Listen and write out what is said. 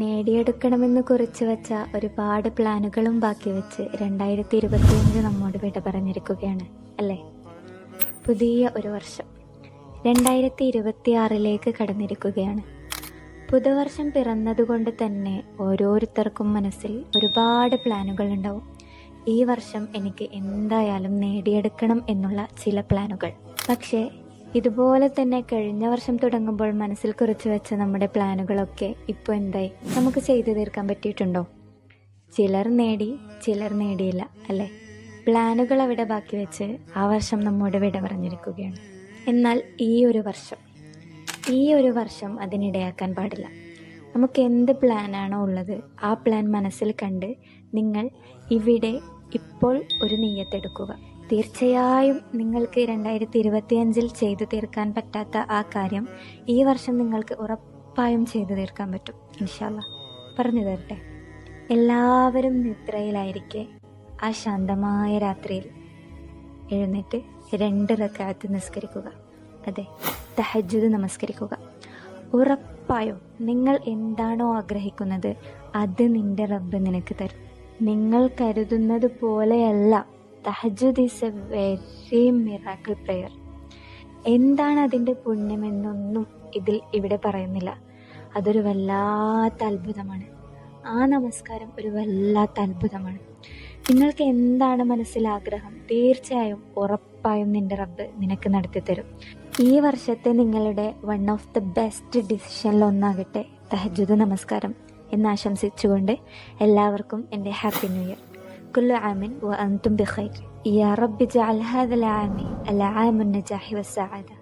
നേടിയെടുക്കണമെന്ന് കുറിച്ച് വച്ച ഒരുപാട് പ്ലാനുകളും ബാക്കി വെച്ച് 2025 നമ്മോട് വിട പറഞ്ഞിരിക്കുകയാണ് അല്ലേ? പുതിയ ഒരു വർഷം 2026 കടന്നിരിക്കുകയാണ്. പുതുവർഷം പിറന്നതുകൊണ്ട് തന്നെ ഓരോരുത്തർക്കും മനസ്സിൽ ഒരുപാട് പ്ലാനുകൾ ഉണ്ടാവും. ഈ വർഷം എനിക്ക് എന്തായാലും നേടിയെടുക്കണം എന്നുള്ള ചില പ്ലാനുകൾ. പക്ഷേ ഇതുപോലെ തന്നെ കഴിഞ്ഞ വർഷം തുടങ്ങുമ്പോൾ മനസ്സിൽ കുറിച്ച് വെച്ച നമ്മുടെ പ്ലാനുകളൊക്കെ ഇപ്പോൾ എന്തായി? നമുക്ക് ചെയ്തു തീർക്കാൻ പറ്റിയിട്ടുണ്ടോ? ചിലർ നേടി, ചിലർ നേടിയില്ല അല്ലേ? പ്ലാനുകൾ അവിടെ ബാക്കി വെച്ച് ആ വർഷം നമ്മോട് വിട പറഞ്ഞിരിക്കുകയാണ്. എന്നാൽ ഈ ഒരു വർഷം അതിനിടയാക്കാൻ പാടില്ല. നമുക്ക് എന്ത് പ്ലാനാണോ ഉള്ളത് ആ പ്ലാൻ മനസ്സിൽ കണ്ട് നിങ്ങൾ ഇവിടെ ഇപ്പോൾ ഒരു നിയ്യത്തെടുക്കുക. തീർച്ചയായും നിങ്ങൾക്ക് 2025 ചെയ്തു തീർക്കാൻ പറ്റാത്ത ആ കാര്യം ഈ വർഷം നിങ്ങൾക്ക് ഉറപ്പായും ചെയ്തു തീർക്കാൻ പറ്റും ഇൻഷാ അല്ലാഹ്. പറഞ്ഞു തരട്ടെ. എല്ലാവരും നിദ്രയിലായിരിക്കെ ആ ശാന്തമായ രാത്രിയിൽ എഴുന്നേറ്റ് 2 റക്അത്ത് നിസ്കരിക്കുക. അതെ, തഹജ്ജുദ് നമസ്കരിക്കുക. ഉറപ്പായും നിങ്ങൾ എന്താണോ ആഗ്രഹിക്കുന്നത് അത് നിന്റെ റബ്ബ് നിനക്ക് തരും. നിങ്ങൾ കരുതുന്നത് പോലെയല്ല തഹജ്ജുദ് is A very miracle prayer. എന്താണ് അതിൻ്റെ പുണ്യമെന്നൊന്നും ഇവിടെ പറയുന്നില്ല. അതൊരു വല്ലാത്ത അത്ഭുതമാണ്. ആ നമസ്കാരം ഒരു വല്ലാത്ത അത്ഭുതമാണ്. നിങ്ങൾക്ക് എന്താണ് മനസ്സിൽ ആഗ്രഹം തീർച്ചയായും ഉറപ്പായും നിന്റെ റബ്ബ് നിനക്ക് നടത്തിത്തരും. ഈ വർഷത്തെ നിങ്ങളുടെ വൺ ഓഫ് ദ ബെസ്റ്റ് ഡിസിഷനിലൊന്നാകട്ടെ തഹജ്ജുദ് നമസ്കാരം എന്നാശംസിച്ചുകൊണ്ട് എല്ലാവർക്കും എൻ്റെ ഹാപ്പി ന്യൂ ഇയർ. كل عام وأنتم بخير. يا رب اجعل هذا العام العام النجاح والسعادة.